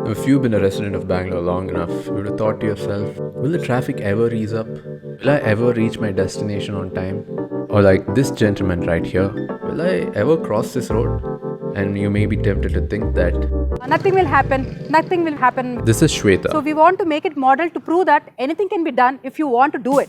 If you've been a resident of Bangalore long enough, you would have thought to yourself, will the traffic ever ease up? Will I ever reach my destination on time? Or like this gentleman right here, will I ever cross this road? And you may be tempted to think that Nothing will happen. this is Shweta. So we want to make it model to prove that anything can be done if you want to do it.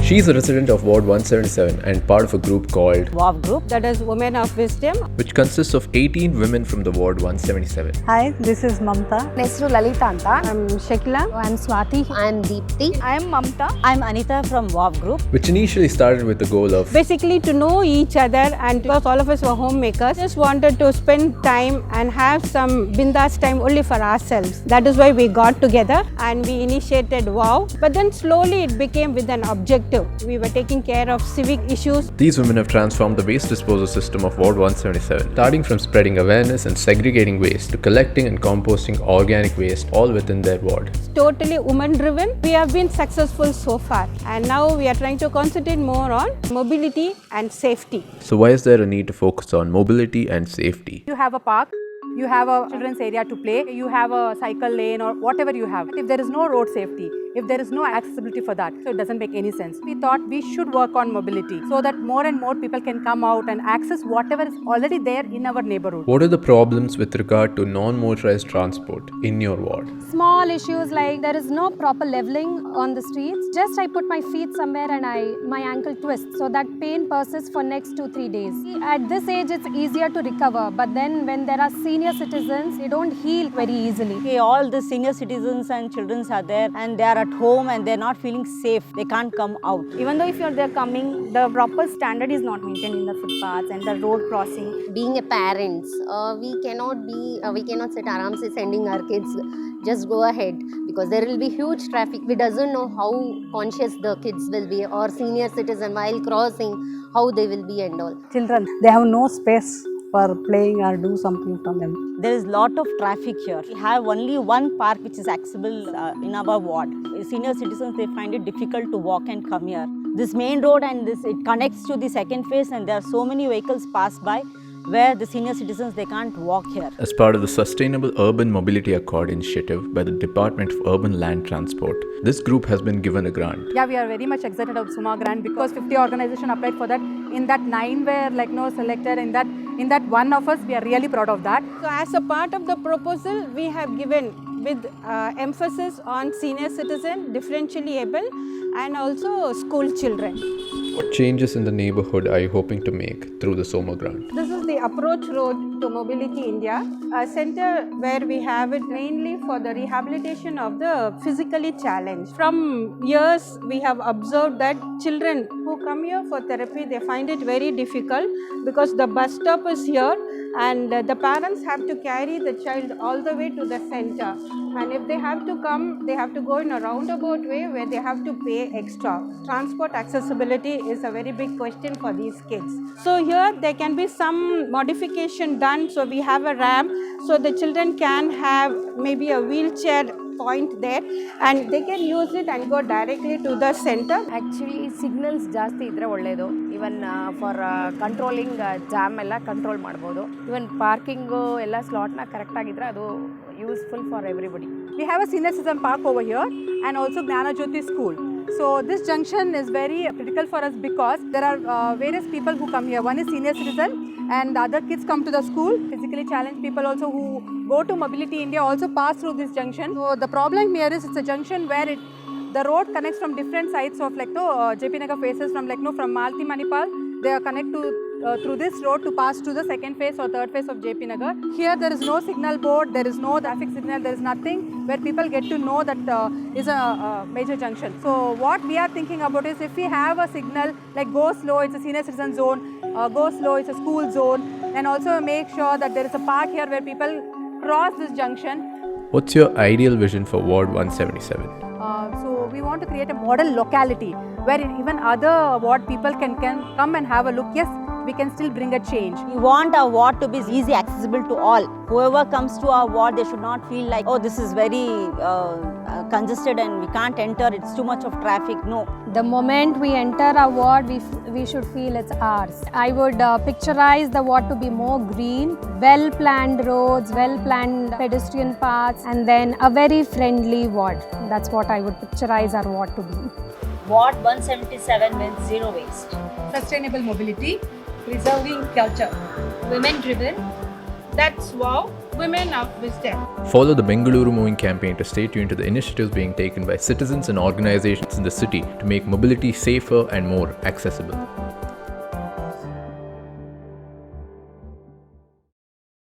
She's a resident of Ward 177 and part of a group called WAV group, that is Women of Wisdom. which consists of 18 women from the Ward 177. Hi, this is Mamta. Nesru Lalita Anta. I'm Shekila. I'm Swati. I'm Deepti. I am Mamta. I'm Anita from WAV group. Which initially started with the goal of Basically to know each other, and because all of us were homemakers, just wanted to spend time and have some bindas time only for ourselves. That is why we got together and we initiated WAV. But then slowly it became with an objective. We were taking care of civic issues. These women have transformed the waste disposal system of Ward 177, starting from spreading awareness and segregating waste to collecting and composting organic waste all within their ward. It's totally women driven. We have been successful so far, and now we are trying to concentrate more on mobility and safety. So why is there a need to focus on mobility and safety? You have a park, you have a children's area to play, you have a cycle lane or whatever you have. If there is no road safety, if there is no accessibility for that, so it doesn't make any sense. We thought we should work on mobility so that more and more people can come out and access whatever is already there in our neighborhood. What are the problems with regard to non-motorized transport in your ward? Small issues like there is no proper leveling on the streets. Just I put my feet somewhere and my ankle twists, so that pain persists for next 2-3 days. At this age, it's easier to recover, but then when there are senior citizens, they don't heal very easily. Okay, all the senior citizens and children are there, and they are at home and they're not feeling safe. They can't come out. Even though if they're coming, the proper standard is not maintained in the footpaths and the road crossing. Being a parents, we cannot sit aram se sending our kids just go ahead, because there will be huge traffic. We doesn't know how conscious the kids will be, or senior citizen while crossing, how they will be and all. Children, they have no space for playing or do something from them. There is lot of traffic here. We have only one park which is accessible in our ward. Senior citizens, they find it difficult to walk and come here. This main road and it connects to the second phase, and there are so many vehicles pass by where the senior citizens, they can't walk here. As part of the Sustainable Urban Mobility Accord initiative by the Department of Urban Land Transport, this group has been given a grant. Yeah, we are very much excited about SUMA grant because 50 organizations applied for that. In that 9 were selected. In that one of us, we are really proud of that. So as a part of the proposal, we have given with emphasis on senior citizen, differentially able, and also school children. What changes in the neighborhood are you hoping to make through the SUMA grant? This is the approach road to Mobility India, a center where we have it mainly for the rehabilitation of the physically challenged. From years, we have observed that children who come here for therapy, they find it very difficult because the bus stop is here and the parents have to carry the child all the way to the center. And if they have to come, they have to go in a roundabout way where they have to pay extra. Transport accessibility is a very big question for these kids. So here there can be some modification done. So we have a ramp so the children can have maybe a wheelchair point there and they can use it and go directly to the center. Actually, signals ಜಾಸ್ತಿ ಇದ್ರೆ ಒಳ್ಳೆಯದು. Even for controlling jam ಎಲ್ಲ control ಮಾಡ್ಬೋದು. Even parking ಎಲ್ಲ ಸ್ಲಾಟ್ನ correct ಆಗಿದ್ರೆ ಅದು useful for everybody. We have a senior citizen park over here and also Gnana Jyoti school. So this junction is very critical for us because there are various people who come here. One is senior citizen and the other kids come to the school. Physically challenged people also who go to Mobility India also pass through this junction. So the problem here is it's a junction where the road connects from different sides of JP Nagar faces from from Malti Manipal. They are connect to through this road to pass to the second phase or third phase of JP Nagar. Here there is no signal board, there is no traffic signal, there is nothing where people get to know that is a major junction. So what we are thinking about is if we have a signal like go slow, it's a senior citizen zone, go slow, it's a school zone, and also make sure that there is a park here where people cross this junction. What's your ideal vision for Ward 177? So we want to create a model locality where even other ward people can come and have a look. Yes, we can still bring a change. We want our ward to be easy accessible to all. Whoever comes to our ward, they should not feel like, oh, this is very congested and we can't enter, it's too much of traffic. No. The moment we enter our ward, we should feel it's ours. I would picturize the ward to be more green, well-planned roads, well-planned pedestrian paths, and then a very friendly ward. That's what I would picturize our ward to be. Ward 177 means zero waste. Sustainable mobility, preserving culture. Women driven. That's wow. Women of wisdom. Follow the Bengaluru Moving campaign to stay tuned to the initiatives being taken by citizens and organizations in the city to make mobility safer and more accessible.